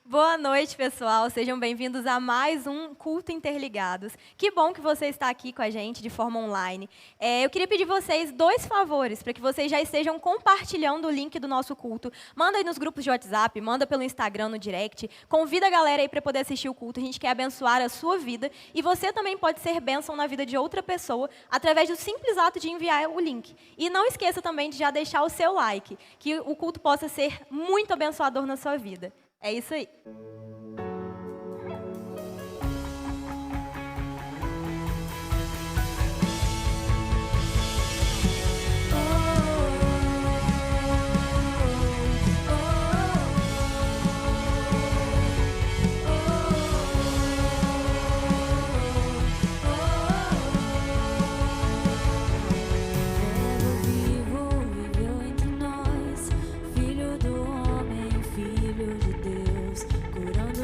Boa noite, pessoal. Sejam bem-vindos a mais um Culto Interligados. Que bom que você está aqui com a gente de forma online. Eu queria pedir vocês dois favores, para que vocês já estejam compartilhando o link do nosso culto. Manda aí nos grupos de WhatsApp, manda pelo Instagram no direct. Convida a galera aí para poder assistir o culto. A gente quer abençoar a sua vida. E você também pode ser bênção na vida de outra pessoa através do simples ato de enviar o link. E não esqueça também de já deixar o seu like, que o culto possa ser muito abençoador na sua vida. É isso aí. Viveu entre nós, Filho do homem, Filho de Deus, curando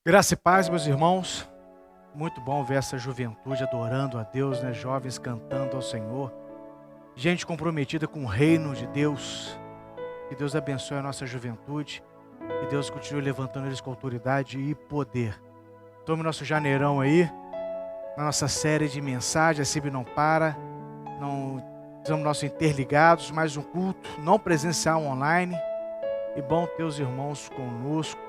Graça e paz, meus irmãos. Muito bom ver essa juventude adorando a Deus, né? Jovens cantando ao Senhor. Gente comprometida com o reino de Deus. Que Deus abençoe a nossa juventude. Que Deus continue levantando eles com autoridade e poder. Tome nosso janeirão aí, na nossa série de mensagens, a CIB não para. Estamos nossos interligados, mais um culto, não presencial, online. E bom ter os irmãos conosco,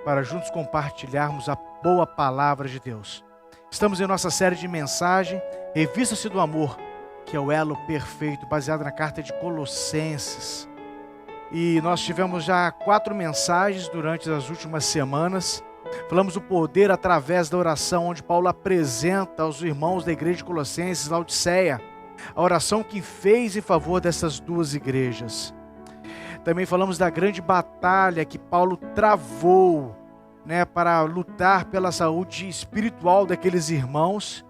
para juntos compartilharmos a boa palavra de Deus. Estamos em nossa série de mensagem, Revista-se do Amor, que é o elo perfeito, baseado na carta de Colossenses. E nós tivemos já 4 mensagens durante as últimas semanas. Falamos do poder através da oração, onde Paulo apresenta aos irmãos da igreja de Colossenses, Laodiceia, a oração que fez em favor dessas 2 igrejas. Também falamos da grande batalha que Paulo travou, para lutar pela saúde espiritual daqueles irmãos,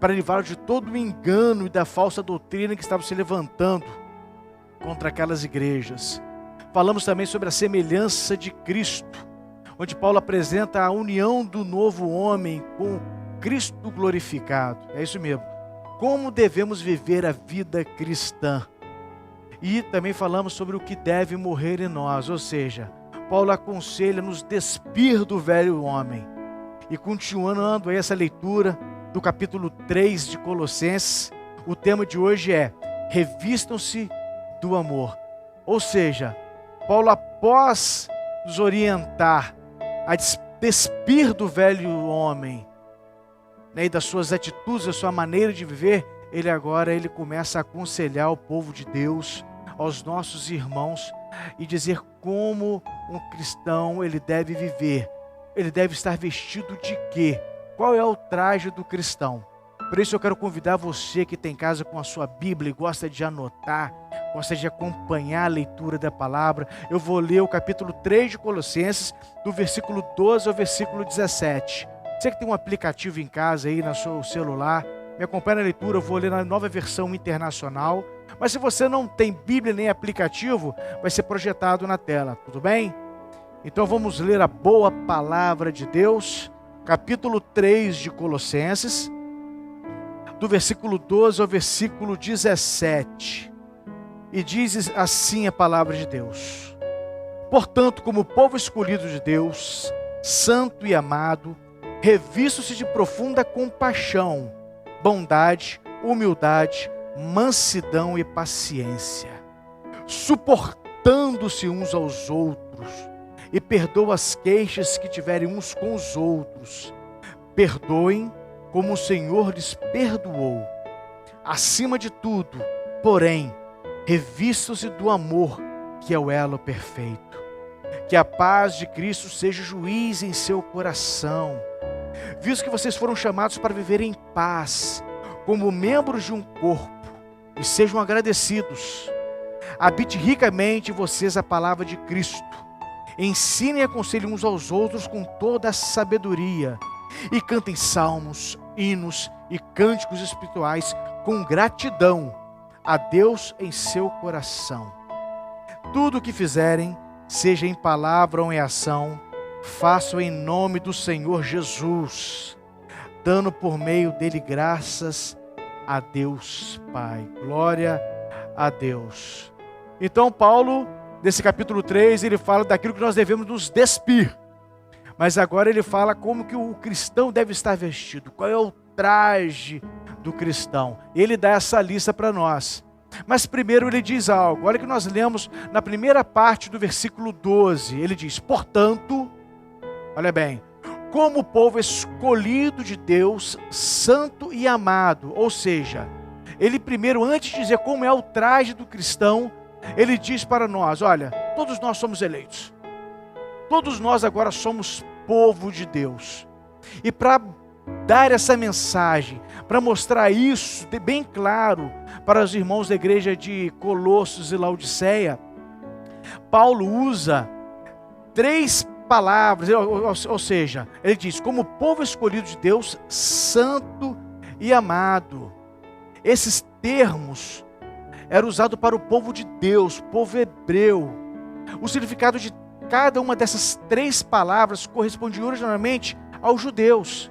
para livrar-los de todo o engano e da falsa doutrina que estava se levantando contra aquelas igrejas. Falamos também sobre a semelhança de Cristo, onde Paulo apresenta a união do novo homem com Cristo glorificado. É isso mesmo. Como devemos viver a vida cristã. E também falamos sobre o que deve morrer em nós, ou seja, Paulo aconselha nos despir do velho homem. E continuando aí essa leitura do capítulo 3 de Colossenses, o tema de hoje é Revistam-se do Amor. Ou seja, Paulo, após nos orientar a despir do velho homem, e das suas atitudes, da sua maneira de viver, ele começa a aconselhar o povo de Deus, aos nossos irmãos, e dizer como um cristão ele deve viver. Ele deve estar vestido de quê? Qual é o traje do cristão? Por isso eu quero convidar você que tem em casa com a sua Bíblia e gosta de anotar, gosta de acompanhar a leitura da palavra. Eu vou ler o capítulo 3 de Colossenses, do versículo 12 ao versículo 17. Você que tem um aplicativo em casa aí no seu celular, me acompanha na leitura, eu vou ler na Nova Versão Internacional. Mas se você não tem Bíblia nem aplicativo, vai ser projetado na tela, tudo bem? Então vamos ler a boa palavra de Deus, capítulo 3 de Colossenses, do versículo 12 ao versículo 17. E diz assim a palavra de Deus: Portanto, como povo escolhido de Deus, santo e amado, revisto-se de profunda compaixão, bondade, humildade, mansidão e paciência, suportando-se uns aos outros, e perdoa as queixas que tiverem uns com os outros. Perdoem como o Senhor lhes perdoou. Acima de tudo, porém, revistam-se do amor, que é o elo perfeito. Que a paz de Cristo seja juiz em seu coração, visto que vocês foram chamados para viver em paz, como membros de um corpo, e sejam agradecidos. Habite ricamente em vocês a palavra de Cristo. Ensinem e aconselhem uns aos outros com toda a sabedoria, e cantem salmos, hinos e cânticos espirituais com gratidão a Deus em seu coração. Tudo o que fizerem, seja em palavra ou em ação, façam em nome do Senhor Jesus, dando por meio dele graças a Deus Pai. Glória a Deus. Então Paulo, nesse capítulo 3, ele fala daquilo que nós devemos nos despir. Mas agora ele fala como que o cristão deve estar vestido. Qual é o traje do cristão? Ele dá essa lista para nós. Mas primeiro ele diz algo. Olha que nós lemos na primeira parte do versículo 12. Ele diz, portanto, olha bem, como povo escolhido de Deus, santo e amado. Ou seja, ele primeiro, antes de dizer como é o traje do cristão, ele diz para nós, olha, todos nós somos eleitos. Todos nós agora somos povo de Deus. E para dar essa mensagem, para mostrar isso bem claro para os irmãos da igreja de Colossos e Laodiceia, Paulo usa 3 palavras, ou seja, ele diz, como povo escolhido de Deus, santo e amado. Esses termos eram usados para o povo de Deus, povo hebreu. O significado de cada uma dessas 3 palavras correspondia originalmente aos judeus.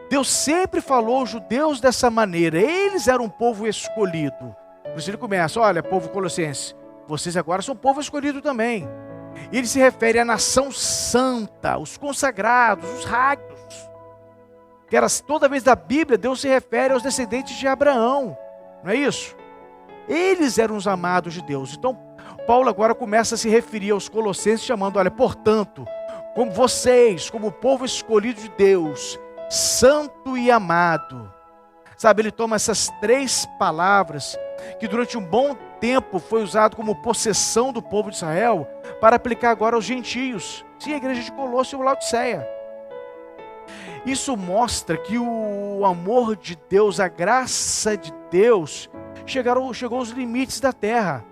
Deus sempre falou aos judeus dessa maneira. Eles eram um povo escolhido. Por isso ele começa, olha, povo colossense, vocês agora são povo escolhido também. E ele se refere à nação santa, os consagrados, os rádios. Que era, toda vez da Bíblia, Deus se refere aos descendentes de Abraão. Não é isso? Eles eram os amados de Deus. Então, Paulo agora começa a se referir aos colossenses, chamando, olha, portanto, como vocês, como povo escolhido de Deus, santo e amado. Sabe, ele toma essas três palavras, que durante um bom tempo foi usado como possessão do povo de Israel, para aplicar agora aos gentios. Sim, a igreja de Colosso e Laodiceia. Isso mostra que o amor de Deus, a graça de Deus, chegou aos limites da terra.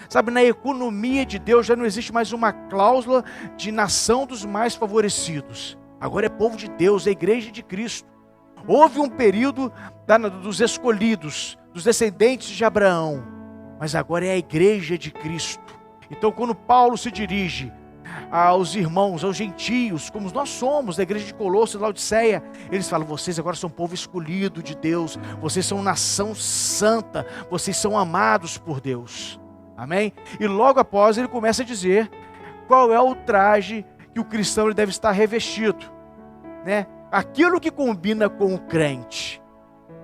Sabe, na economia de Deus já não existe mais uma cláusula de nação dos mais favorecidos. Agora é povo de Deus, é a igreja de Cristo. Houve um período dos escolhidos, dos descendentes de Abraão, mas agora é a igreja de Cristo. Então, quando Paulo se dirige aos irmãos, aos gentios, como nós somos, da igreja de Colosso e Laodiceia, eles falam, vocês agora são povo escolhido de Deus, vocês são nação santa, vocês são amados por Deus. Amém? E logo após ele começa a dizer qual é o traje que o cristão ele deve estar revestido, né? Aquilo que combina com o crente.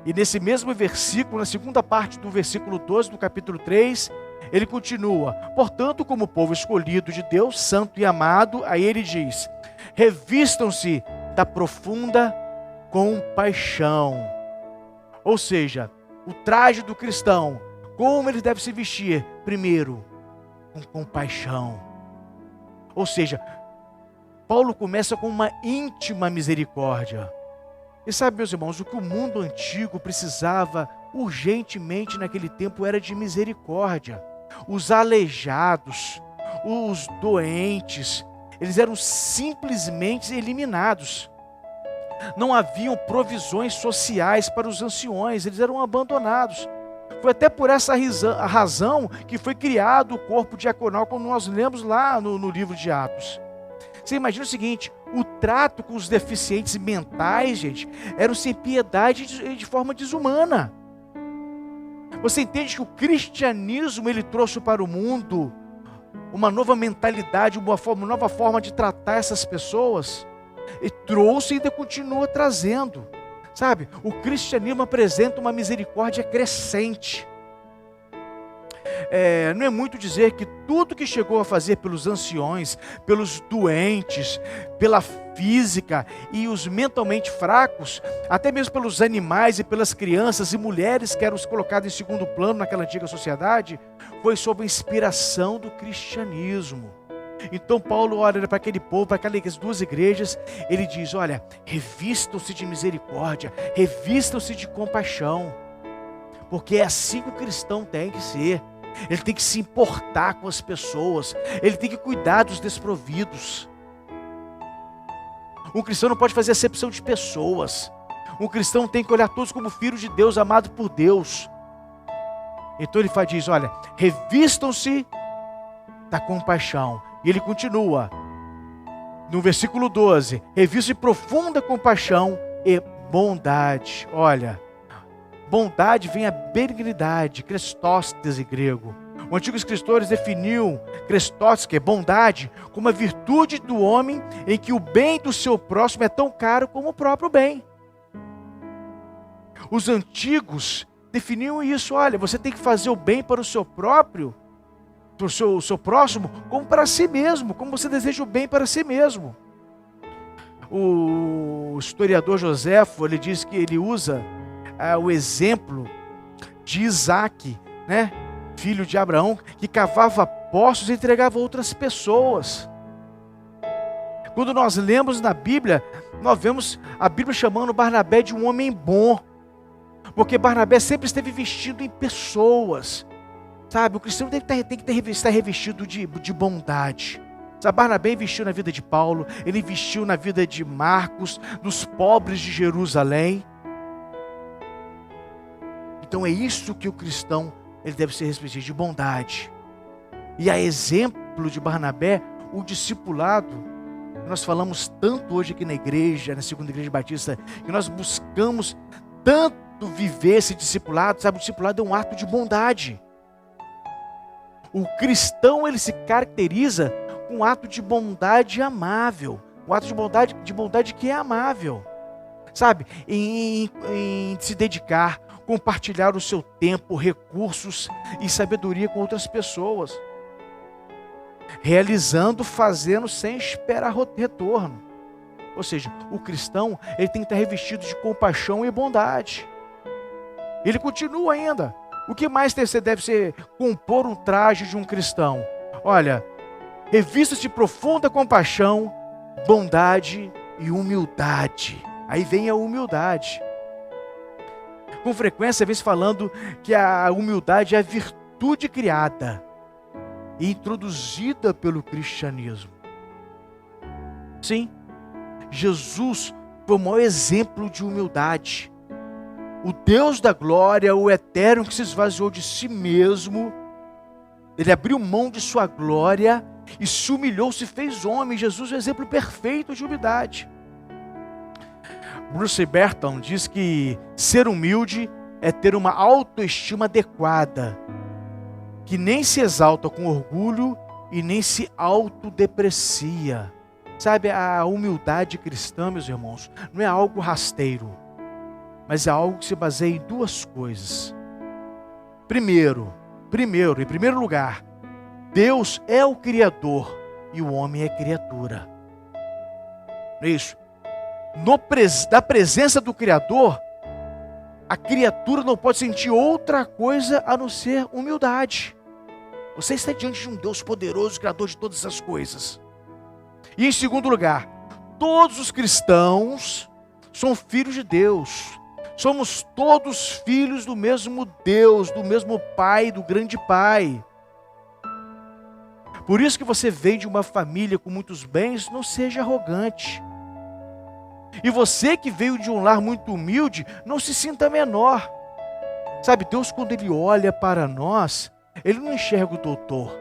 E nesse mesmo versículo, na segunda parte do versículo 12 do capítulo 3, ele continua, portanto, como povo escolhido de Deus, santo e amado, aí ele diz, revistam-se da profunda compaixão. Ou seja, o traje do cristão, como ele deve se vestir? Primeiro, com compaixão. Ou seja, Paulo começa com uma íntima misericórdia. E sabe, meus irmãos, o que o mundo antigo precisava urgentemente naquele tempo era de misericórdia. Os aleijados, os doentes, eles eram simplesmente eliminados. Não haviam provisões sociais para os anciões, eles eram abandonados. Foi até por essa razão que foi criado o corpo diaconal, como nós lemos lá no livro de Atos. Você imagina o seguinte, o trato com os deficientes mentais, gente, era sem piedade e de forma desumana. Você entende que o cristianismo ele trouxe para o mundo uma nova mentalidade, uma nova forma de tratar essas pessoas? E trouxe e ainda continua trazendo. Sabe, o cristianismo apresenta uma misericórdia crescente. Não é muito dizer que tudo que chegou a fazer pelos anciões, pelos doentes, pela física e os mentalmente fracos, até mesmo pelos animais e pelas crianças e mulheres que eram colocadas em segundo plano naquela antiga sociedade, foi sob a inspiração do cristianismo. Então Paulo olha para aquele povo, para aquelas duas igrejas, ele diz, olha, revistam-se de misericórdia, revistam-se de compaixão, porque é assim que o cristão tem que ser. Ele tem que se importar com as pessoas, ele tem que cuidar dos desprovidos. Um cristão não pode fazer acepção de pessoas. Um cristão tem que olhar todos como filhos de Deus, amados por Deus. Então ele diz, olha, revistam-se da compaixão. E ele continua, no versículo 12, revistam-se de profunda compaixão e bondade. Olha, bondade vem a benignidade, Christóstenes em grego. Os antigos escritores definiam Christóstenes, que é bondade, como a virtude do homem em que o bem do seu próximo é tão caro como o próprio bem. Os antigos definiam isso, olha, você tem que fazer o bem para o seu próprio, para o seu próximo, como para si mesmo, como você deseja o bem para si mesmo. O historiador Joséfo, ele diz que ele usa o exemplo de Isaac, né? Filho de Abraão, que cavava poços e entregava a outras pessoas. Quando nós lemos na Bíblia, nós vemos a Bíblia chamando Barnabé de um homem bom, porque Barnabé sempre esteve vestido em pessoas, sabe? O cristão tem que estar revestido de bondade. Sabe, Barnabé investiu na vida de Paulo, ele investiu na vida de Marcos, dos pobres de Jerusalém. Então é isso que o cristão ele deve ser revestido de bondade. E a exemplo de Barnabé, o discipulado Nós falamos tanto hoje aqui na igreja, na Segunda Igreja Batista, que nós buscamos tanto viver esse discipulado. Sabe, o discipulado é um ato de bondade. O cristão, ele se caracteriza com um ato de bondade amável. Um ato de bondade que é amável. Sabe, em se dedicar, compartilhar o seu tempo, recursos e sabedoria com outras pessoas. Realizando, fazendo sem esperar retorno. Ou seja, o cristão, ele tem que estar revestido de compaixão e bondade. Ele continua ainda. O que mais você deve ser compor um traje de um cristão? Olha, revista-se de profunda compaixão, bondade e humildade. Aí vem a humildade. Com frequência vem se falando que a humildade é a virtude criada e introduzida pelo cristianismo. Sim, Jesus foi o maior exemplo de humildade. O Deus da glória, o eterno que se esvaziou de si mesmo, ele abriu mão de sua glória e se humilhou, se fez homem. Jesus é o exemplo perfeito de humildade. Bruce Berton diz que ser humilde é ter uma autoestima adequada, que nem se exalta com orgulho e nem se autodeprecia. Sabe, a humildade cristã, meus irmãos, não é algo rasteiro, mas é algo que se baseia em duas coisas. Em primeiro lugar, Deus é o Criador e o homem é criatura. Não é isso? Na presença do Criador, a criatura não pode sentir outra coisa a não ser humildade. Você está diante de um Deus poderoso, Criador de todas as coisas. E em segundo lugar, todos os cristãos são filhos de Deus. Somos todos filhos do mesmo Deus, do mesmo Pai, do grande Pai. Por isso que você vem de uma família com muitos bens, não seja arrogante. E você que veio de um lar muito humilde, não se sinta menor. Sabe, Deus, quando Ele olha para nós, Ele não enxerga o doutor,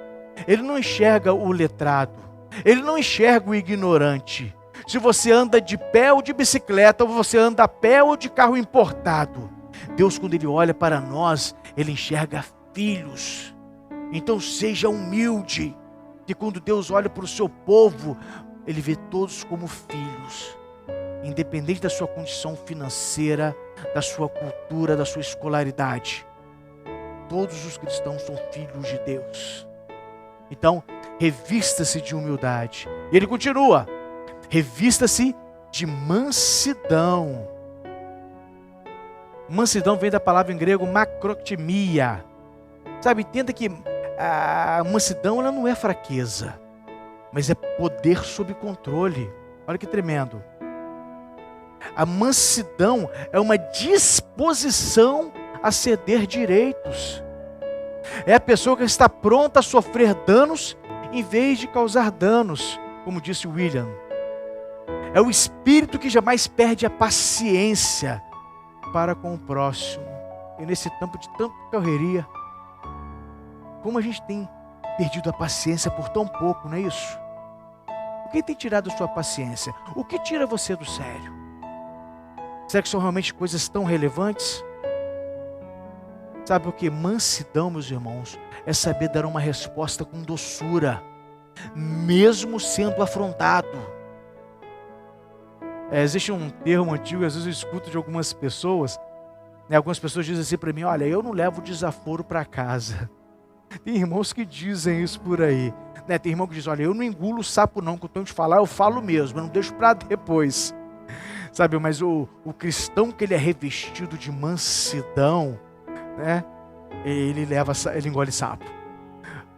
Ele não enxerga o letrado, Ele não enxerga o ignorante. Se você anda de pé ou de bicicleta, ou você anda a pé ou de carro importado, Deus, quando Ele olha para nós, Ele enxerga filhos. Então seja humilde, que quando Deus olha para o seu povo, Ele vê todos como filhos. Independente da sua condição financeira, da sua cultura, da sua escolaridade. Todos os cristãos são filhos de Deus. Então, revista-se de humildade. E ele continua, revista-se de mansidão. Mansidão vem da palavra em grego macrotimia. Sabe, entenda que a mansidão ela não é fraqueza, mas é poder sob controle. Olha que tremendo. A mansidão é uma disposição a ceder direitos. É a pessoa que está pronta a sofrer danos em vez de causar danos, como disse William. É o espírito que jamais perde a paciência para com o próximo. E nesse tempo de tanta correria, como a gente tem perdido a paciência por tão pouco, não é isso? O que tem tirado a sua paciência? O que tira você do sério? Será que são realmente coisas tão relevantes? Sabe o que? Mansidão, meus irmãos, é saber dar uma resposta com doçura, mesmo sendo afrontado. Existe um termo antigo, às vezes eu escuto de algumas pessoas, né? Algumas pessoas dizem assim para mim, olha, eu não levo desaforo para casa. Tem irmãos que dizem isso por aí, né? Tem irmão que diz, olha, eu não engulo o sapo não, que eu tenho que falar, eu falo mesmo, eu não deixo para depois. Sabe, mas o cristão que ele é revestido de mansidão, né? Ele engole sapo.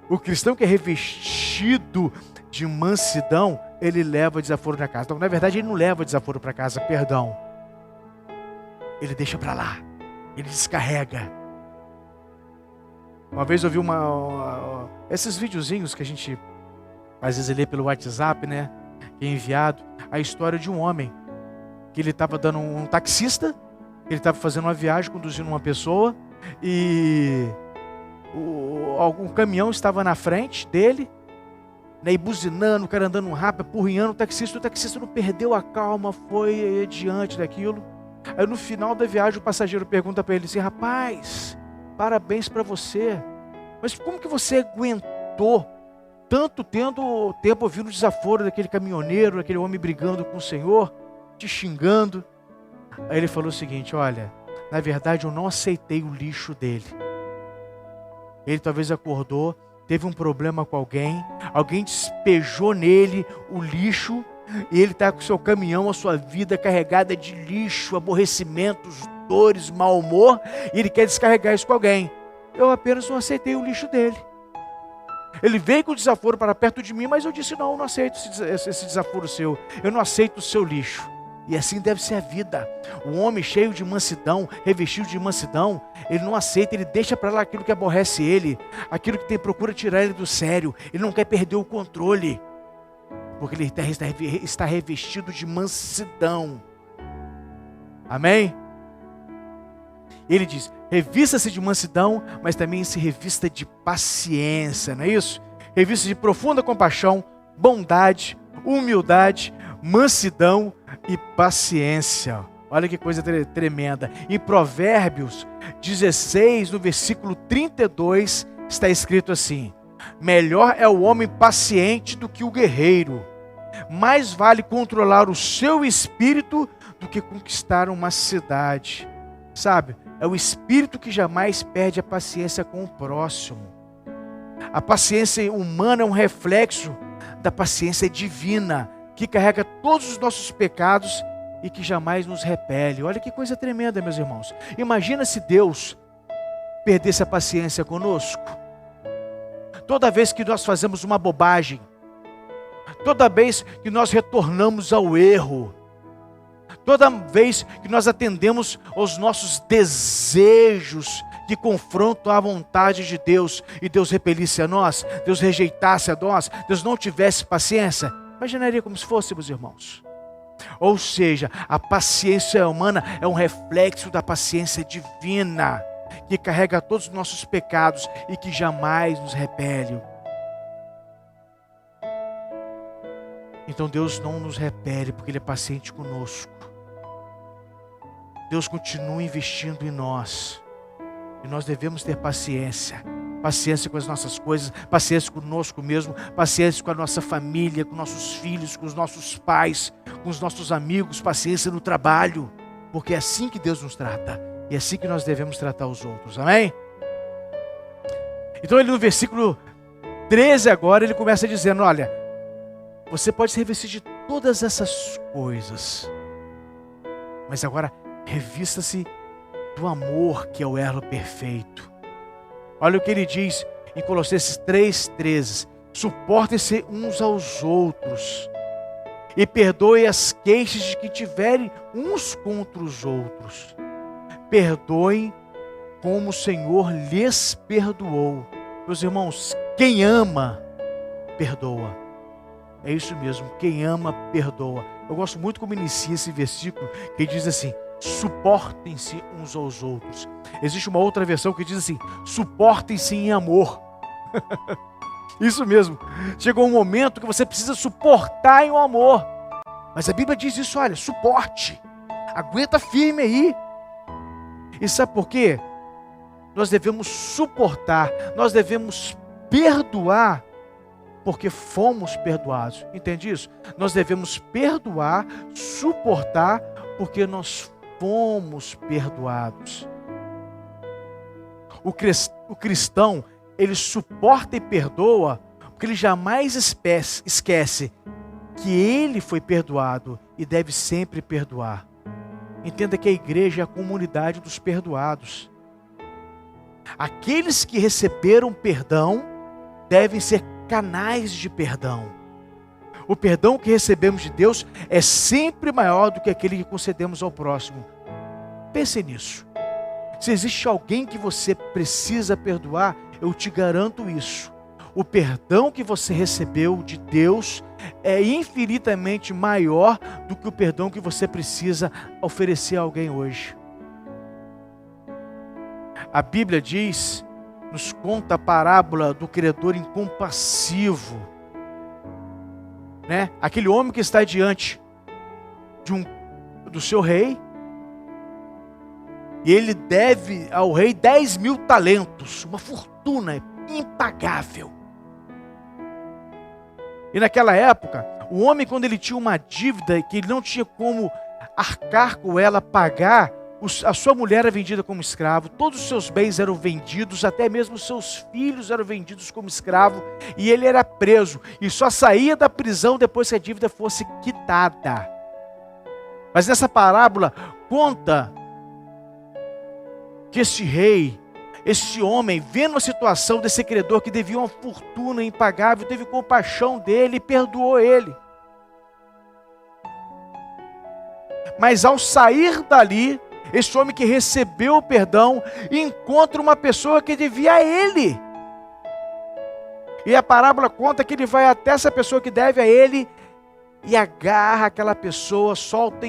O cristão que é revestido de mansidão, ele leva desaforo para casa. Então, na verdade, ele não leva desaforo para casa, perdão. Ele deixa para lá. Ele descarrega. Uma vez eu vi esses videozinhos que a gente às vezes lê pelo WhatsApp, né? Que é enviado, a história de um homem que ele estava dando um taxista, ele estava fazendo uma viagem, conduzindo uma pessoa, e um caminhão estava na frente dele, né, e buzinando, o cara andando rápido, apurrinhando o taxista não perdeu a calma, foi adiante daquilo. Aí no final da viagem o passageiro pergunta para ele assim: rapaz, parabéns para você, mas como que você aguentou tanto tempo ouvindo o desaforo daquele caminhoneiro, daquele homem brigando com o Senhor, te xingando? Aí ele falou o seguinte: olha, na verdade eu não aceitei o lixo dele. Ele talvez acordou, teve um problema com alguém despejou nele o lixo, e ele está com o seu caminhão, a sua vida carregada de lixo, aborrecimentos, dores, mau humor, e ele quer descarregar isso com alguém. Eu apenas não aceitei o lixo dele. Ele veio com o desaforo para perto de mim, mas eu disse: não, eu não aceito esse desaforo seu, eu não aceito o seu lixo. E assim deve ser a vida. O homem cheio de mansidão, revestido de mansidão, ele não aceita, ele deixa para lá aquilo que aborrece ele, aquilo que procura tirar ele do sério. Ele não quer perder o controle, porque ele está revestido de mansidão. Amém? Ele diz: revista-se de mansidão, mas também se revista de paciência, não é isso? Revista de profunda compaixão, bondade, humildade, mansidão e paciência. Olha que coisa tremenda. Em Provérbios 16, no versículo 32, está escrito assim: melhor é o homem paciente do que o guerreiro. Mais vale controlar o seu espírito do que conquistar uma cidade. Sabe, é o espírito que jamais perde a paciência com o próximo. A paciência humana é um reflexo da paciência divina, que carrega todos os nossos pecados e que jamais nos repele. Olha que coisa tremenda, meus irmãos. Imagina se Deus perdesse a paciência conosco. Toda vez que nós fazemos uma bobagem, toda vez que nós retornamos ao erro, toda vez que nós atendemos aos nossos desejos de confronto à vontade de Deus, e Deus repelisse a nós, Deus rejeitasse a nós, Deus não tivesse paciência, imaginaria como se fôssemos irmãos. Ou seja, a paciência humana é um reflexo da paciência divina, que carrega todos os nossos pecados e que jamais nos repele. Então Deus não nos repele, porque Ele é paciente conosco. Deus continua investindo em nós, e nós devemos ter paciência. Paciência com as nossas coisas, paciência conosco mesmo, paciência com a nossa família, com nossos filhos, com os nossos pais, com os nossos amigos, paciência no trabalho, porque é assim que Deus nos trata, e é assim que nós devemos tratar os outros, amém? Então ele no versículo 13 agora, ele começa dizendo: olha, você pode se revestir de todas essas coisas, mas agora revista-se do amor, que é o elo perfeito. Olha o que ele diz em Colossenses 3,13: suportem-se uns aos outros e perdoem as queixas de que tiverem uns contra os outros. Perdoem como o Senhor lhes perdoou. Meus irmãos, quem ama, perdoa. É isso mesmo, quem ama, perdoa. Eu gosto muito como inicia esse versículo, que diz assim: suportem-se uns aos outros. Existe uma outra versão que diz assim: suportem-se em amor. Isso mesmo, chegou um momento que você precisa suportar em um amor. Mas a Bíblia diz isso: olha, suporte, aguenta firme aí. E sabe por quê? Nós devemos suportar, nós devemos perdoar, porque fomos perdoados. Entende isso? Nós devemos perdoar, suportar, porque nós fomos perdoados. O cristão, ele suporta e perdoa, porque ele jamais esquece que ele foi perdoado e deve sempre perdoar. Entenda que a igreja é a comunidade dos perdoados. Aqueles que receberam perdão devem ser canais de perdão. O perdão que recebemos de Deus é sempre maior do que aquele que concedemos ao próximo. Pense nisso. Se existe alguém que você precisa perdoar, eu te garanto isso. O perdão que você recebeu de Deus é infinitamente maior do que o perdão que você precisa oferecer a alguém hoje. A Bíblia diz, nos conta a parábola do credor incompassivo. né? Aquele homem que está diante do seu rei, e ele deve ao rei 10.000 talentos, uma fortuna impagável. E naquela época, o homem, quando ele tinha uma dívida que ele não tinha como arcar com ela, pagar, a sua mulher era vendida como escravo, todos os seus bens eram vendidos, até mesmo os seus filhos eram vendidos como escravo, e ele era preso, e só saía da prisão depois que a dívida fosse quitada. Mas nessa parábola conta que esse rei, esse homem, vendo a situação desse credor que devia uma fortuna impagável, teve compaixão dele e perdoou ele. Mas ao sair dali, esse homem que recebeu o perdão encontra uma pessoa que devia a ele. E a parábola conta que ele vai até essa pessoa que deve a ele e agarra aquela pessoa, solta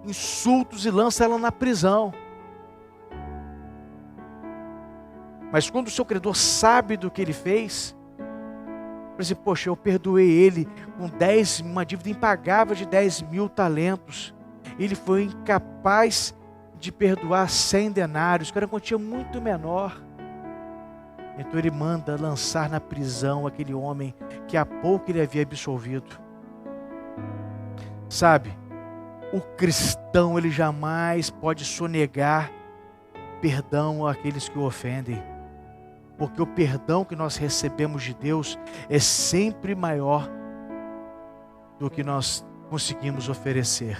insultos e lança ela na prisão. Mas quando o seu credor sabe do que ele fez, ele diz, poxa, eu perdoei ele com uma dívida impagável de 10.000 talentos. Ele foi incapaz de perdoar 100 denários, que era uma quantia muito menor. Então ele manda lançar na prisão aquele homem que há pouco ele havia absolvido. Sabe, o cristão ele jamais pode sonegar perdão àqueles que o ofendem. Porque o perdão que nós recebemos de Deus é sempre maior do que nós conseguimos oferecer.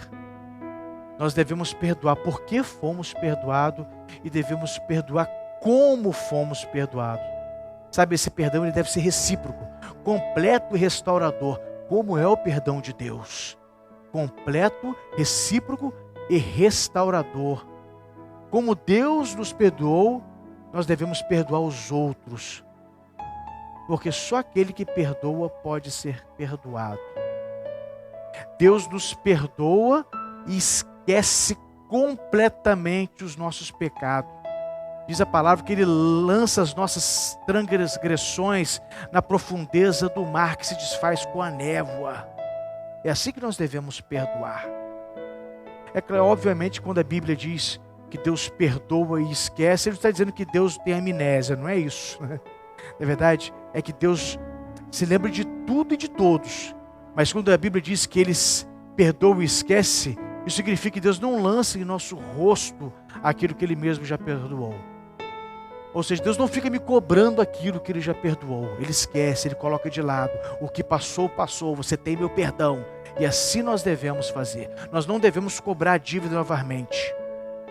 Nós devemos perdoar porque fomos perdoados e devemos perdoar como fomos perdoados. Sabe, esse perdão ele deve ser recíproco, completo e restaurador, como é o perdão de Deus. Completo, recíproco e restaurador. Como Deus nos perdoou, nós devemos perdoar os outros, porque só aquele que perdoa pode ser perdoado. Deus nos perdoa e esquece completamente os nossos pecados. Diz a palavra que Ele lança as nossas transgressões na profundeza do mar que se desfaz com a névoa. É assim que nós devemos perdoar. É claro, obviamente, quando a Bíblia diz que Deus perdoa e esquece, ele está dizendo que Deus tem amnésia, não é isso. Na verdade, é que Deus se lembra de tudo e de todos. Mas quando a Bíblia diz que Ele perdoa e esquece, isso significa que Deus não lança em nosso rosto aquilo que Ele mesmo já perdoou. Ou seja, Deus não fica me cobrando aquilo que Ele já perdoou. Ele esquece, Ele coloca de lado. O que passou, passou. Você tem meu perdão. E assim nós devemos fazer. Nós não devemos cobrar a dívida novamente.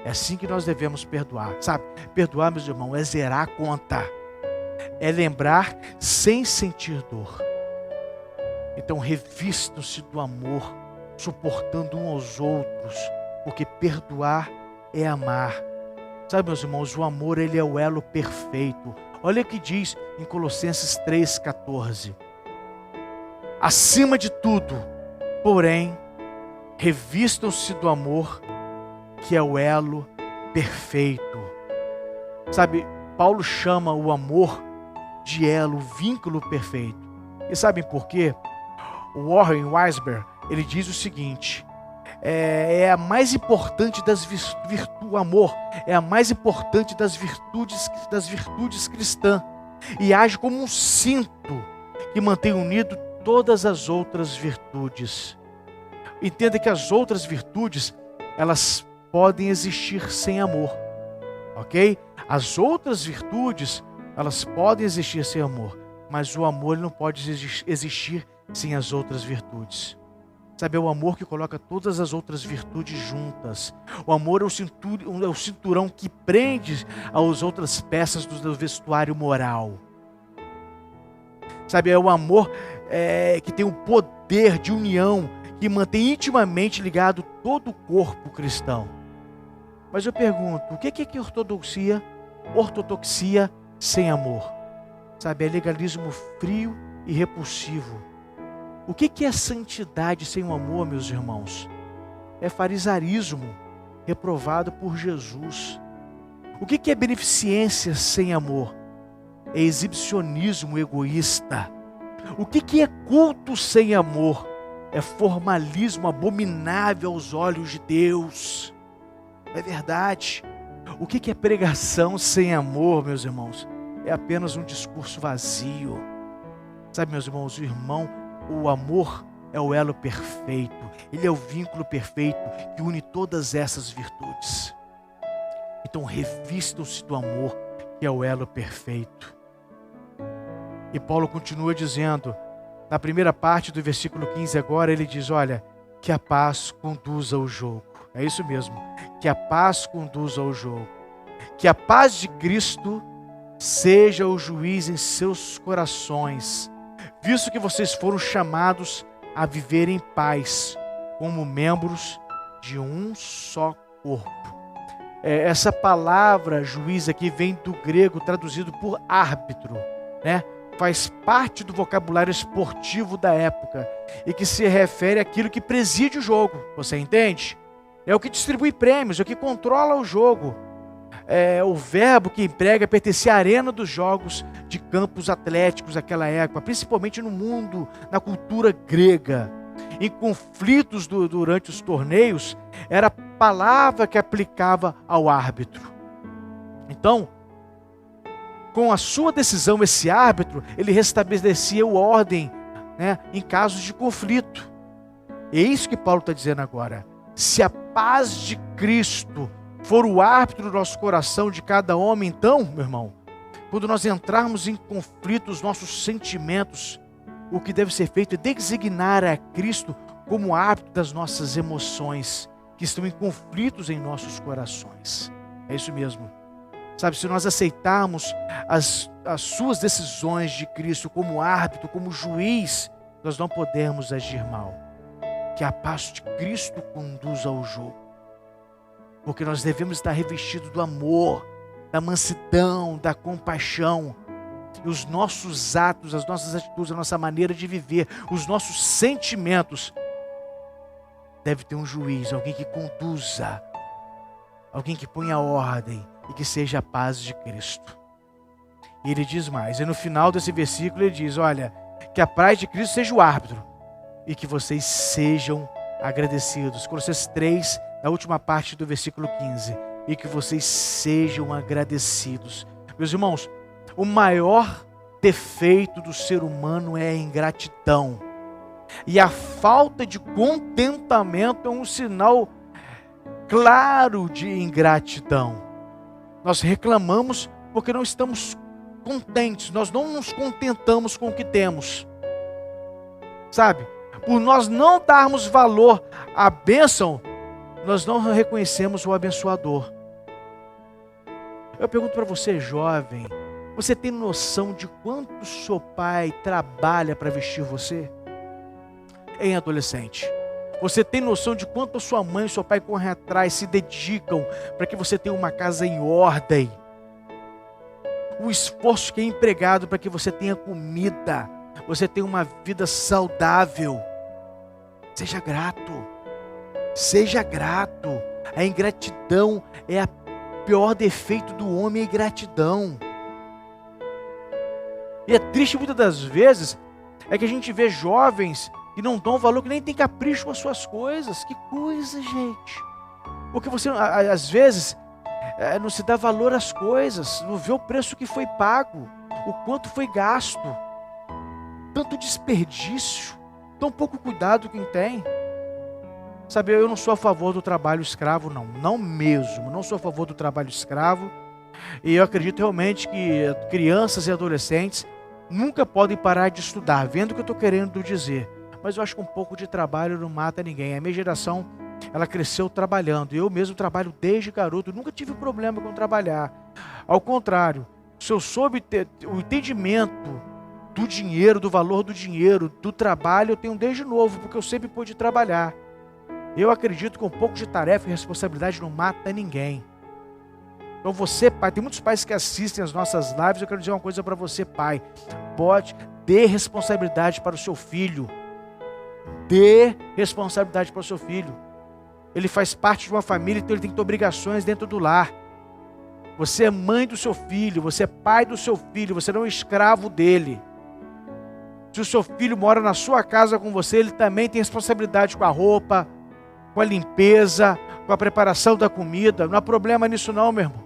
É assim que nós devemos perdoar. Sabe, perdoar, meus irmãos, é zerar a conta. É lembrar sem sentir dor. Então revistam-se do amor, suportando uns aos outros, porque perdoar é amar. Sabe, meus irmãos, o amor ele é o elo perfeito. Olha o que diz em Colossenses 3,14. Acima de tudo, porém, revistam-se do amor, que é o elo perfeito. Sabe, Paulo chama o amor de elo, vínculo perfeito. E sabem por quê? O Warren Weisberg, ele diz o seguinte: é a mais importante das virtudes, o amor é a mais importante das virtudes cristãs e age como um cinto que mantém unido todas as outras virtudes. Entenda que as outras virtudes, elas podem existir sem amor, ok? As outras virtudes, elas podem existir sem amor, mas o amor não pode existir sem as outras virtudes. Sabe, é o amor que coloca todas as outras virtudes juntas. O amor é o cinturão que prende as outras peças do vestuário moral. Sabe, é o amor que tem o poder de união, que mantém intimamente ligado todo o corpo cristão. Mas eu pergunto, o que é ortodoxia? Ortodoxia sem amor. Sabe, é legalismo frio e repulsivo. O que é santidade sem o amor, meus irmãos? É farisaísmo reprovado por Jesus. O que é beneficência sem amor? É exibicionismo egoísta. O que é culto sem amor? é formalismo abominável aos olhos de Deus. É verdade. O que é pregação sem amor, meus irmãos? É apenas um discurso vazio. Sabe, meus irmãos, o amor é o elo perfeito. Ele é o vínculo perfeito que une todas essas virtudes. Então revistam-se do amor, que é o elo perfeito. E Paulo continua dizendo, na primeira parte do versículo 15 agora, ele diz, olha, que a paz conduza o jogo. É isso mesmo, que a paz conduza ao jogo. Que a paz de Cristo seja o juiz em seus corações, visto que vocês foram chamados a viver em paz, como membros de um só corpo. Essa palavra juiz aqui vem do grego, traduzido por árbitro, né? Faz parte do vocabulário esportivo da época e que se refere àquilo que preside o jogo, você entende? É o que distribui prêmios, é o que controla o jogo. O verbo que emprega pertencia à arena dos jogos de campos atléticos daquela época, principalmente no mundo, na cultura grega. Em conflitos durante os torneios, era a palavra que aplicava ao árbitro. Então, com a sua decisão, esse árbitro, ele restabelecia a ordem, né, em casos de conflito. É isso que Paulo está dizendo agora. Se a paz de Cristo for o árbitro do nosso coração, de cada homem, então, meu irmão, quando nós entrarmos em conflito, os nossos sentimentos, o que deve ser feito é designar a Cristo como árbitro das nossas emoções, que estão em conflitos em nossos corações. É isso mesmo. Sabe, se nós aceitarmos as suas decisões de Cristo como árbitro, como juiz, nós não podemos agir mal. Que a paz de Cristo conduza ao jogo. Porque nós devemos estar revestidos do amor, da mansidão, da compaixão. E os nossos atos, as nossas atitudes, a nossa maneira de viver, os nossos sentimentos, deve ter um juiz, alguém que conduza, alguém que ponha ordem e que seja a paz de Cristo. E ele diz mais, e no final desse versículo ele diz, olha, que a paz de Cristo seja o árbitro e que vocês sejam agradecidos. Colossenses 3, na última parte do versículo 15, e que vocês sejam agradecidos. Meus irmãos, o maior defeito do ser humano é a ingratidão. E a falta de contentamento é um sinal claro de ingratidão. Nós reclamamos porque não estamos contentes, nós não nos contentamos com o que temos. Sabe, por nós não darmos valor à bênção, nós não reconhecemos o abençoador. Eu pergunto para você, jovem, você tem noção de quanto seu pai trabalha para vestir você? Em adolescente, você tem noção de quanto a sua mãe e seu pai correm atrás, se dedicam para que você tenha uma casa em ordem? O esforço que é empregado para que você tenha comida, você tenha uma vida saudável. Seja grato. Seja grato. A ingratidão é o pior defeito do homem, a ingratidão. E é triste muitas das vezes, é que a gente vê jovens que não dão valor, que nem tem capricho com as suas coisas. Que coisa, gente. Porque você, às vezes, não se dá valor às coisas, não vê o preço que foi pago, o quanto foi gasto. Tanto desperdício, tão pouco cuidado quem tem. Sabe, eu não sou a favor do trabalho escravo, não mesmo. Não sou a favor do trabalho escravo. E eu acredito realmente que crianças e adolescentes nunca podem parar de estudar, vendo o que eu estou querendo dizer. Mas eu acho que um pouco de trabalho não mata ninguém. A minha geração, ela cresceu trabalhando. Eu mesmo trabalho desde garoto, nunca tive problema com trabalhar. Ao contrário, se eu soube ter o entendimento do dinheiro, do valor do dinheiro, do trabalho, eu tenho desde novo, porque eu sempre pude trabalhar. Eu acredito que um pouco de tarefa e responsabilidade não mata ninguém. Então você, pai, tem muitos pais que assistem as nossas lives, eu quero dizer uma coisa para você, pai. Dê responsabilidade para o seu filho. Dê responsabilidade para o seu filho. Ele faz parte de uma família, então ele tem que ter obrigações dentro do lar. Você é mãe do seu filho, você é pai do seu filho, você não é escravo dele. Se o seu filho mora na sua casa com você, ele também tem responsabilidade com a roupa, com a limpeza, com a preparação da comida. Não há problema nisso não, meu irmão.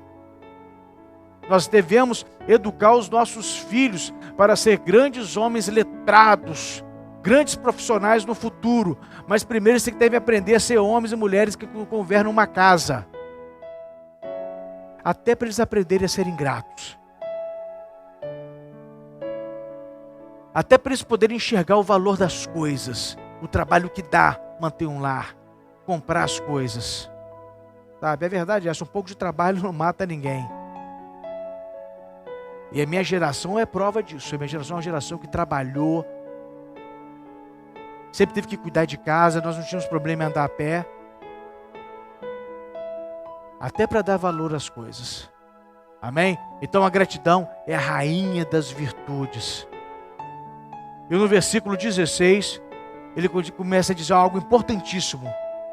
Nós devemos educar os nossos filhos para ser grandes homens letrados, grandes profissionais no futuro. Mas primeiro eles devem aprender a ser homens e mulheres que governam uma casa. Até para eles aprenderem a serem gratos. Até para eles poderem enxergar o valor das coisas, o trabalho que dá manter um lar, comprar as coisas. Sabe, é verdade, um pouco de trabalho não mata ninguém. E a minha geração é prova disso. A minha geração é uma geração que trabalhou, sempre teve que cuidar de casa, nós não tínhamos problema em andar a pé. Até para dar valor às coisas. Amém? Então a gratidão é a rainha das virtudes. E no versículo 16, ele começa a dizer algo importantíssimo.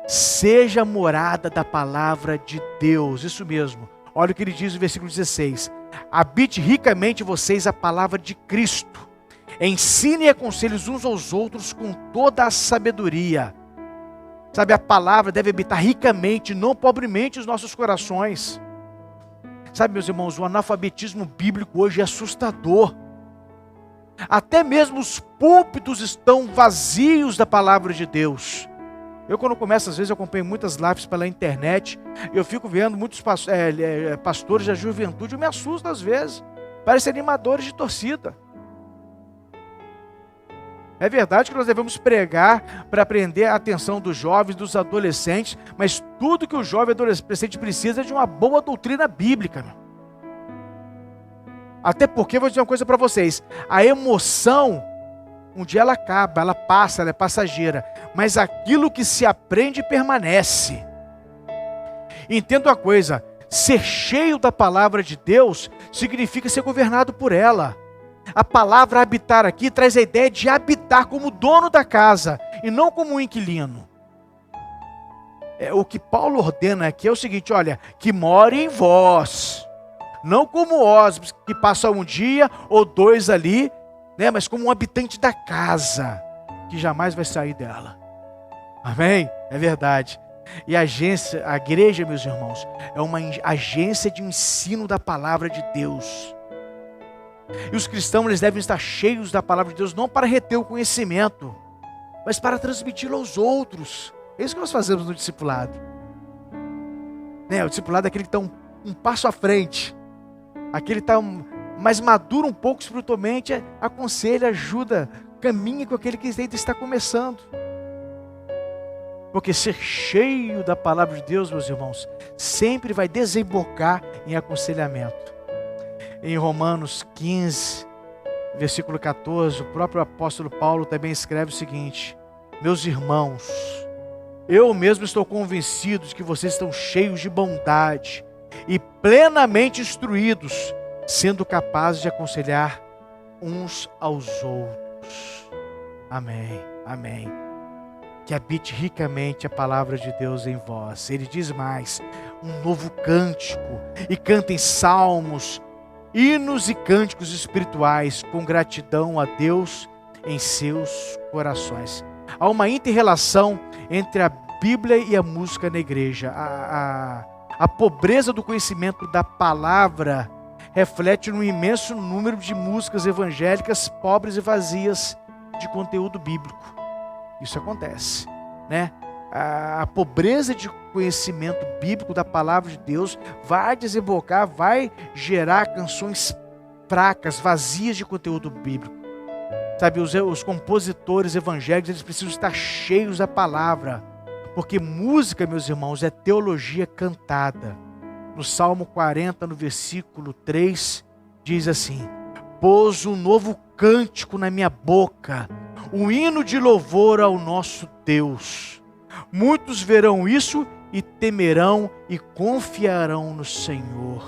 Seja morada da palavra de Deus. Isso mesmo. Olha o que ele diz no versículo 16. Habite ricamente vocês a palavra de Cristo. Ensine e aconselhe uns aos outros com toda a sabedoria. Sabe, a palavra deve habitar ricamente, não pobremente, os nossos corações. Sabe, meus irmãos, o analfabetismo bíblico hoje é assustador. Até mesmo os púlpitos estão vazios da palavra de Deus. Eu, quando começo, às vezes, eu acompanho muitas lives pela internet, eu fico vendo muitos pastores da juventude, eu me assusto às vezes, parecem animadores de torcida. É verdade que nós devemos pregar para prender a atenção dos jovens, dos adolescentes, mas tudo que o jovem adolescente precisa é de uma boa doutrina bíblica, meu. Até porque, vou dizer uma coisa para vocês, a emoção, um dia ela acaba, ela passa, ela é passageira, mas aquilo que se aprende permanece. Entenda uma coisa, ser cheio da palavra de Deus significa ser governado por ela. A palavra habitar aqui traz a ideia de habitar como dono da casa e não como um inquilino. O que Paulo ordena aqui é o seguinte, olha, que more em vós. Não como hóspedes que passam um dia ou dois ali, né, mas como um habitante da casa, que jamais vai sair dela. Amém? É verdade. E a igreja, meus irmãos, é uma agência de ensino da palavra de Deus. E os cristãos, eles devem estar cheios da palavra de Deus, não para reter o conhecimento, mas para transmiti-lo aos outros. É isso que nós fazemos no discipulado. Né? O discipulado é aquele que está um passo à frente. Aquele que está mais maduro um pouco espiritualmente, aconselha, ajuda, caminha com aquele que ainda está começando. Porque ser cheio da palavra de Deus, meus irmãos, sempre vai desembocar em aconselhamento. Em Romanos 15, versículo 14, o próprio apóstolo Paulo também escreve o seguinte: meus irmãos, eu mesmo estou convencido de que vocês estão cheios de bondade e plenamente instruídos, sendo capazes de aconselhar uns aos outros. Amém, amém. Que habite ricamente a palavra de Deus em vós. Ele diz mais, um novo cântico, e cantem salmos, hinos e cânticos espirituais, com gratidão a Deus em seus corações. Há uma inter-relação entre a Bíblia e a música na igreja. A pobreza do conhecimento da palavra reflete num imenso número de músicas evangélicas pobres e vazias de conteúdo bíblico. Isso acontece, né? A pobreza de conhecimento bíblico da palavra de Deus vai desembocar, vai gerar canções fracas, vazias de conteúdo bíblico. Sabe, os compositores evangélicos, eles precisam estar cheios da palavra. Porque música, meus irmãos, é teologia cantada. No Salmo 40, no versículo 3, diz assim: pôs um novo cântico na minha boca, um hino de louvor ao nosso Deus. Muitos verão isso e temerão e confiarão no Senhor.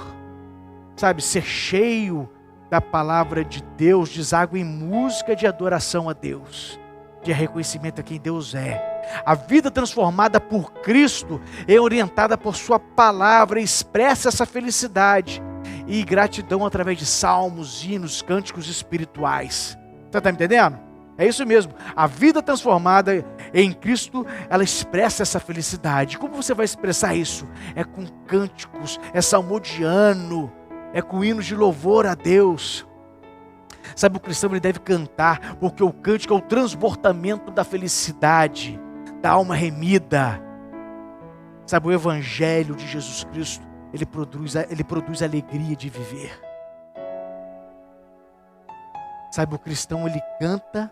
Sabe, ser cheio da palavra de Deus deságua em música de adoração a Deus, de reconhecimento a quem Deus é. A vida transformada por Cristo é orientada por sua palavra, expressa essa felicidade e gratidão através de salmos, hinos, cânticos espirituais. Você está me entendendo? É isso mesmo. A vida transformada em Cristo, ela expressa essa felicidade. Como você vai expressar isso? É com cânticos, é salmodiano, é com hinos de louvor a Deus. Sabe, o cristão ele deve cantar, porque o cântico é o transbordamento da felicidade, da alma remida. Sabe, o evangelho de Jesus Cristo, ele produz alegria de viver. Sabe, o cristão ele canta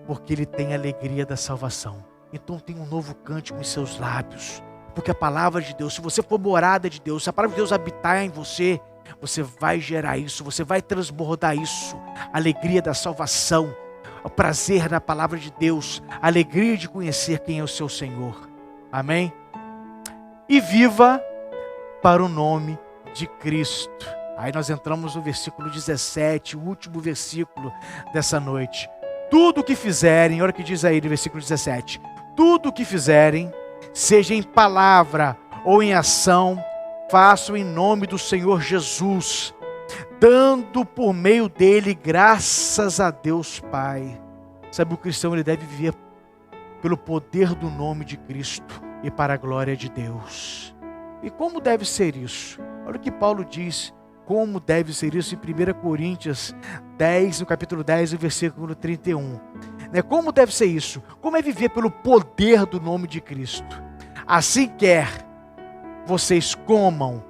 porque ele tem a alegria da salvação. Então tem um novo cântico em seus lábios. Porque a palavra de Deus, se você for morada de Deus, se a palavra de Deus habitar em você, você vai gerar isso, você vai transbordar isso. A alegria da salvação, o prazer na palavra de Deus, a alegria de conhecer quem é o seu Senhor. Amém? E viva para o nome de Cristo. Aí nós entramos no versículo 17, o último versículo dessa noite. Tudo o que fizerem, olha o que diz aí no versículo 17. Tudo o que fizerem, seja em palavra ou em ação, façam em nome do Senhor Jesus, dando por meio dele graças a Deus Pai. Sabe, o cristão ele deve viver pelo poder do nome de Cristo e para a glória de Deus. E como deve ser isso? Olha o que Paulo diz, como deve ser isso em 1 Coríntios 10, no capítulo 10, no versículo 31. Como deve ser isso? Como é viver pelo poder do nome de Cristo? Assim quer vocês comam,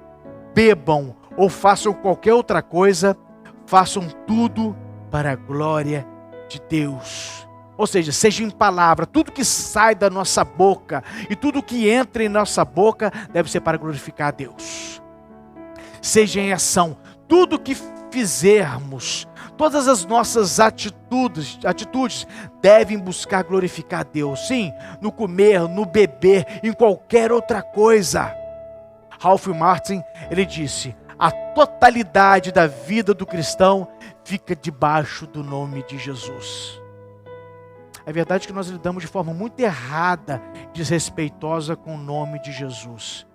bebam ou façam qualquer outra coisa, façam tudo para a glória de Deus. Ou seja, seja em palavra, tudo que sai da nossa boca e tudo que entra em nossa boca deve ser para glorificar a Deus. Seja em ação, tudo que fizermos, todas as nossas atitudes devem buscar glorificar a Deus. Sim, no comer, no beber, em qualquer outra coisa. Ralph Martin, ele disse, a totalidade da vida do cristão fica debaixo do nome de Jesus. É verdade que nós lidamos de forma muito errada, desrespeitosa com o nome de Jesus.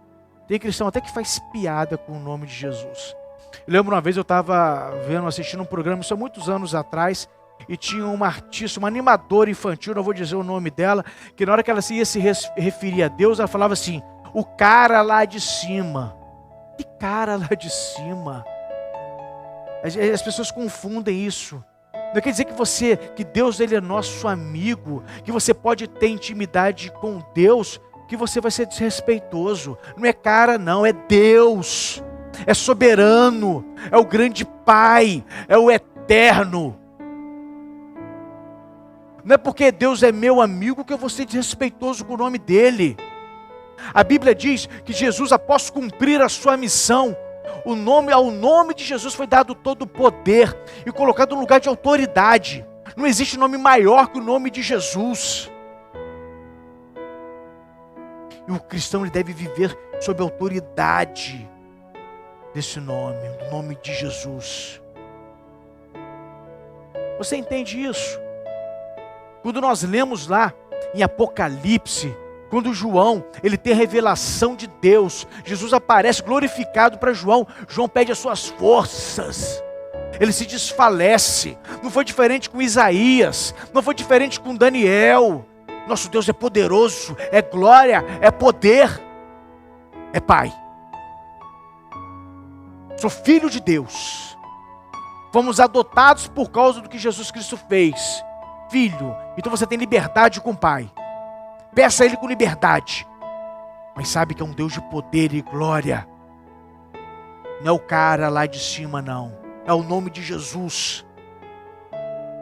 Tem cristão até que faz piada com o nome de Jesus. Eu lembro uma vez eu estava assistindo um programa, isso há muitos anos atrás, e tinha uma artista, uma animadora infantil, não vou dizer o nome dela, que na hora que ela ia se referir a Deus, ela falava assim, o cara lá de cima. Que cara lá de cima? As pessoas confundem isso. Não quer dizer que Deus ele é nosso amigo, que você pode ter intimidade com Deus, que você vai ser desrespeitoso. Não é cara não, é Deus. É soberano, é o grande Pai, é o eterno. Não é porque Deus é meu amigo que eu vou ser desrespeitoso com o nome dele. A Bíblia diz que Jesus, após cumprir a sua missão, ao nome de Jesus foi dado todo o poder e colocado no lugar de autoridade. Não existe nome maior que o nome de Jesus. E o cristão ele deve viver sob a autoridade desse nome, do nome de Jesus. Você entende isso? Quando nós lemos lá em Apocalipse, quando João, ele tem a revelação de Deus, Jesus aparece glorificado para João, João pede as suas forças, ele se desfalece. Não foi diferente com Isaías, não foi diferente com Daniel. Nosso Deus é poderoso, é glória, é poder, é Pai. Sou filho de Deus. Fomos adotados por causa do que Jesus Cristo fez. Filho, então você tem liberdade com o Pai. Peça a Ele com liberdade. Mas sabe que é um Deus de poder e glória. Não é o cara lá de cima não. É o nome de Jesus.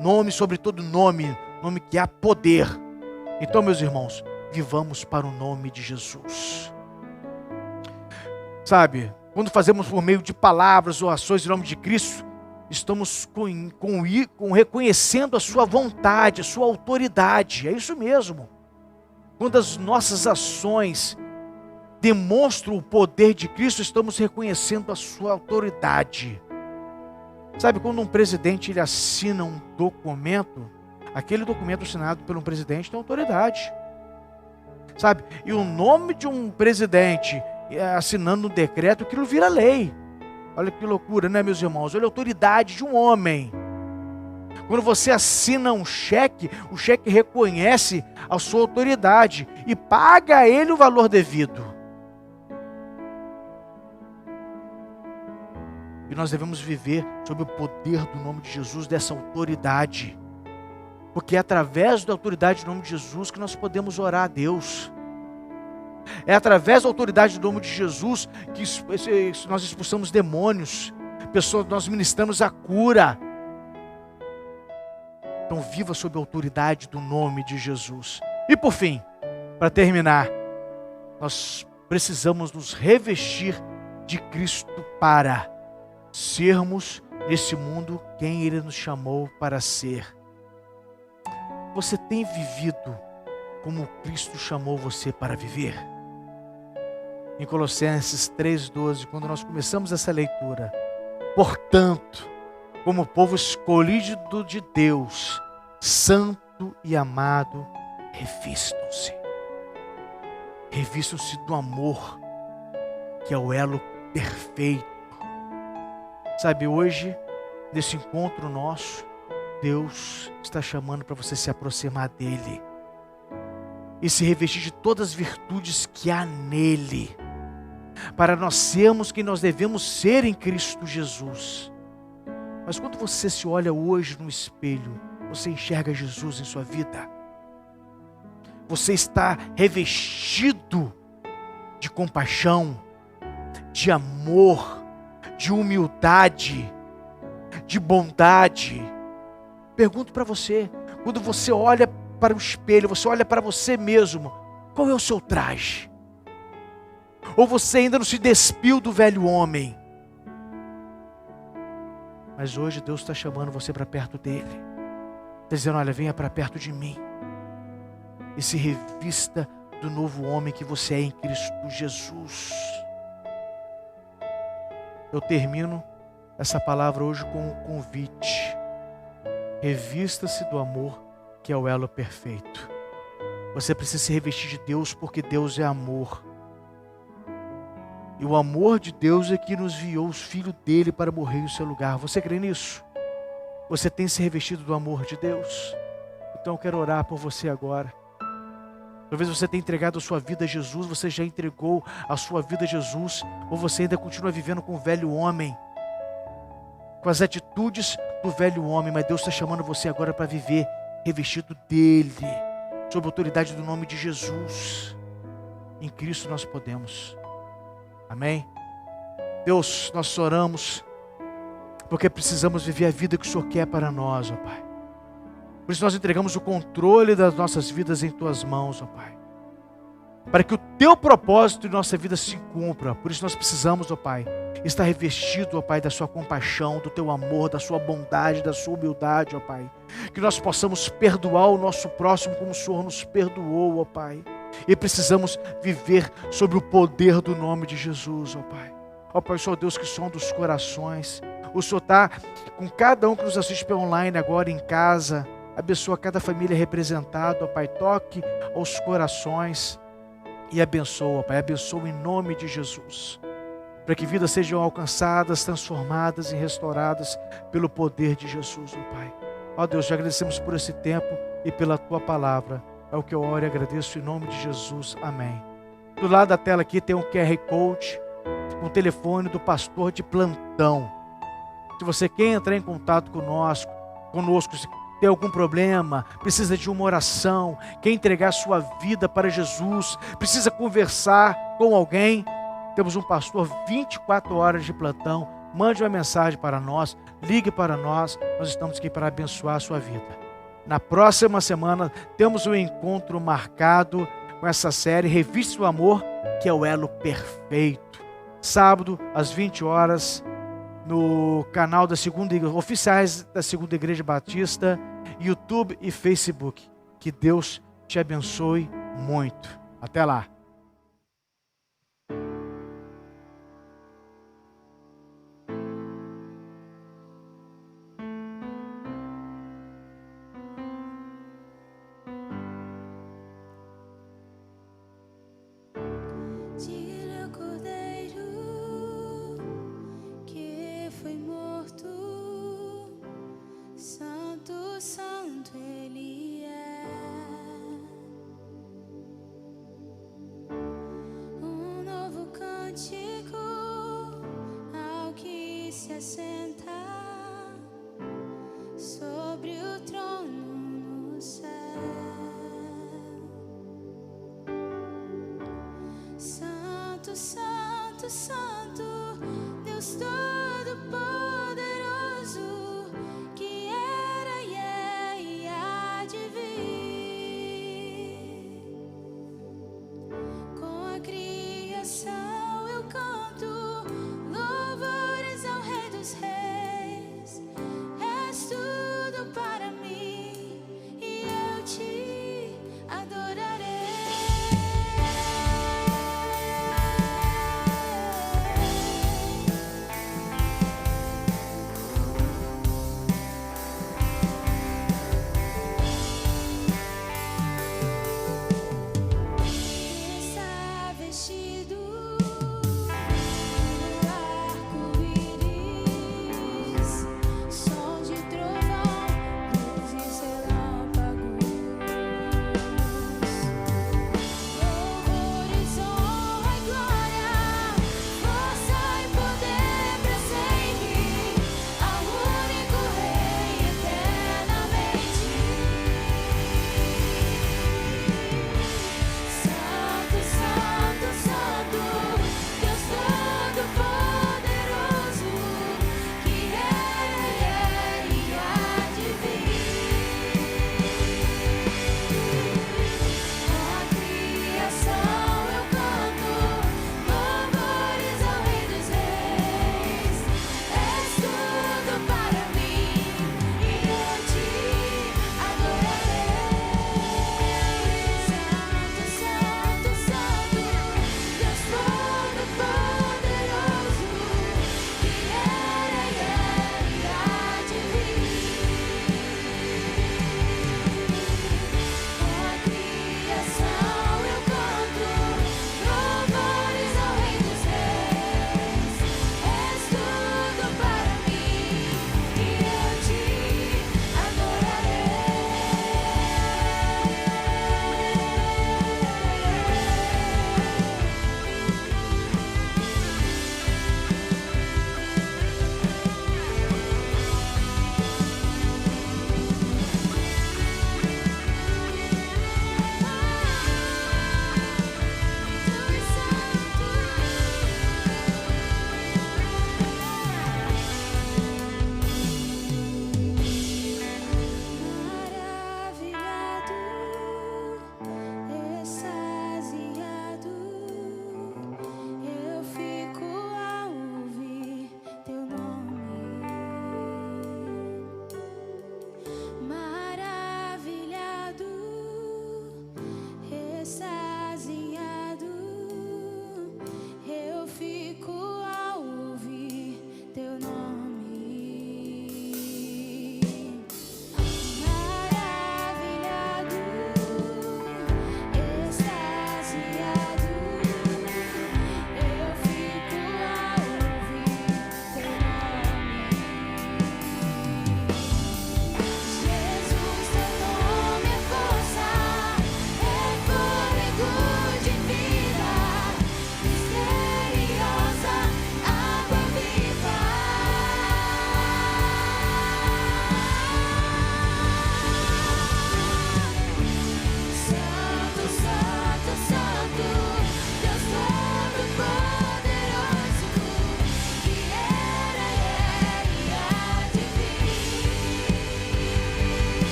Nome sobre todo nome. Nome que há poder. Então, meus irmãos, vivamos para o nome de Jesus. Sabe, quando fazemos por meio de palavras ou ações em nome de Cristo, estamos reconhecendo a sua vontade, a sua autoridade. É isso mesmo. Quando as nossas ações demonstram o poder de Cristo, estamos reconhecendo a sua autoridade. Sabe, quando um presidente ele assina um documento, aquele documento assinado por um presidente tem autoridade. Sabe, e o nome de um presidente assinando um decreto, aquilo vira lei. Olha que loucura, né, meus irmãos? Olha a autoridade de um homem. Quando você assina um cheque, o cheque reconhece a sua autoridade e paga a ele o valor devido. E nós devemos viver sob o poder do nome de Jesus, dessa autoridade. Porque é através da autoridade do nome de Jesus que nós podemos orar a Deus. É através da autoridade do nome de Jesus que nós expulsamos demônios. Nós ministramos a cura. Então viva sob a autoridade do nome de Jesus. E por fim, para terminar, nós precisamos nos revestir de Cristo para sermos nesse mundo quem Ele nos chamou para ser. Você tem vivido como Cristo chamou você para viver? Em Colossenses 3,12, quando nós começamos essa leitura, portanto, como povo escolhido de Deus, santo e amado, revistam-se. Revistam-se do amor, que é o elo perfeito. Sabe, hoje, nesse encontro nosso, Deus está chamando para você se aproximar dEle e se revestir de todas as virtudes que há nele, para nós sermos quem nós devemos ser em Cristo Jesus. Mas quando você se olha hoje no espelho, você enxerga Jesus em sua vida? Você está revestido de compaixão, de amor, de humildade, de bondade? Pergunto para você, quando você olha para o espelho, você olha para você mesmo, qual é o seu traje? Ou você ainda não se despiu do velho homem? Mas hoje Deus está chamando você para perto dele. Está dizendo, olha, venha para perto de mim e se revista do novo homem que você é em Cristo Jesus. Eu termino essa palavra hoje com um convite. Revista-se do amor, que é o elo perfeito. Você precisa se revestir de Deus, porque Deus é amor. E o amor de Deus é que nos enviou os filhos dele para morrer em seu lugar. Você crê nisso? Você tem se revestido do amor de Deus? Então eu quero orar por você agora. Talvez você tenha entregado a sua vida a Jesus, você já entregou a sua vida a Jesus, ou você ainda continua vivendo com o velho homem, com as atitudes do velho homem, mas Deus está chamando você agora para viver revestido dele, sob a autoridade do nome de Jesus. Em Cristo nós podemos. Amém? Deus, nós oramos porque precisamos viver a vida que o Senhor quer para nós, ó Pai. Por isso nós entregamos o controle das nossas vidas em Tuas mãos, ó Pai, para que o Teu propósito em nossa vida se cumpra. Por isso nós precisamos, ó Pai, estar revestido, ó Pai, da Sua compaixão, do Teu amor, da Sua bondade, da Sua humildade, ó Pai. Que nós possamos perdoar o nosso próximo como o Senhor nos perdoou, ó Pai. E precisamos viver sobre o poder do nome de Jesus, ó Pai. Ó Pai, o Senhor Deus que sonda os corações. O Senhor está com cada um que nos assiste pelo online agora em casa. Abençoa cada família representada, ó Pai. Toque aos corações e abençoa, ó Pai. Abençoa em nome de Jesus. Para que vidas sejam alcançadas, transformadas e restauradas pelo poder de Jesus, ó Pai. Ó Deus, te agradecemos por esse tempo e pela Tua palavra. É o que eu oro e agradeço em nome de Jesus. Amém. Do lado da tela aqui tem um QR Code, um telefone do pastor de plantão. Se você quer entrar em contato conosco, se tem algum problema, precisa de uma oração, quer entregar sua vida para Jesus, precisa conversar com alguém, temos um pastor 24 horas de plantão. Mande uma mensagem para nós, ligue para nós estamos aqui para abençoar a sua vida. Na próxima semana temos um encontro marcado com essa série Revista do Amor, que é o elo perfeito. Sábado, às 20 horas, no canal da oficiais da Segunda Igreja Batista, YouTube e Facebook. Que Deus te abençoe muito. Até lá. Tira o cordeiro que foi morto, Santo se assenta sobre o trono no céu. Santo, Santo, Santo, Deus todo